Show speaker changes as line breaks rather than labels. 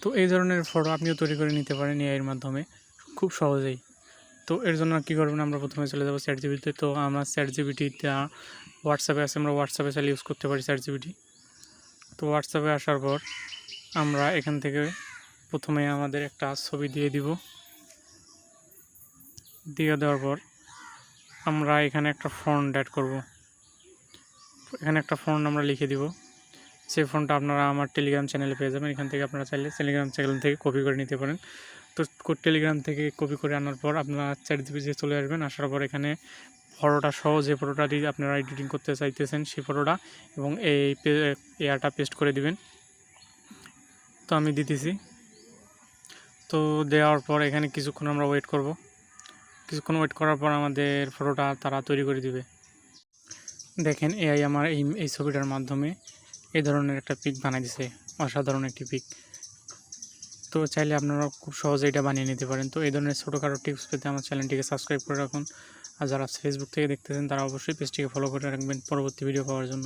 তো এই ধরনের ফটো আপনিও তৈরি করে নিতে পারেন এআইয়ের মাধ্যমে খুব সহজেই। তো এর জন্য কী করবেন, আমরা প্রথমে চলে যাবো চ্যাটজিপিটিতে। তো আমার চ্যাটজিপিটিতে হোয়াটসঅ্যাপে আছে, আমরা হোয়াটসঅ্যাপে চাইলে ইউজ করতে পারি চ্যাটজিপিটি। তো হোয়াটসঅ্যাপে আসার পর আমরা এখান থেকে প্রথমে আমাদের একটা ছবি দিয়ে দেওয়ার পর আমরা এখানে একটা ফন্ট অ্যাড করব। এখানে একটা ফন্ট আমরা লিখে দিব। সেই ফন্টটা আপনারা আমার টেলিগ্রাম চ্যানেলে পেয়ে যাবেন। এখান থেকে আপনারা চাইলে টেলিগ্রাম চ্যানেল থেকে কপি করে নিতে পারেন। তো টেলিগ্রাম থেকে কপি করে আনার পর আপনারা চ্যাটজিপিটিতে চলে আসবেন। আসার পর এখানে ফটোটা সহ যে ফটোটা দিয়ে আপনারা এডিটিং করতে চাইতেছেন সেই ফটোটা এবং এই এয়ারটা পেস্ট করে দিবেন। তো আমি দিতেছি। তো দেওয়ার পর এখানে কিছুক্ষণ আমরা ওয়েট করব। কিছুক্ষণ ওয়েট করার পর আমাদের ফটোটা তারা তৈরি করে দিবে। দেখেন এআই আমার এই ছবিটার মাধ্যমে এই ধরনের একটা পিক বানিয়ে দিছে, অসাধারণ একটি পিক। তো চাইলে আপনারা খুব সহজে এটা বানিয়ে নিতে পারেন। তো এই ধরনের ছোটোখাটো টিপস পেতে আমার চ্যানেলটিকে সাবস্ক্রাইব করে রাখুন। আর যারা ফেসবুক থেকে দেখতেছেন তারা অবশ্যই পেজটিকে ফলো করে রাখবেন পরবর্তী ভিডিও পাওয়ার জন্য।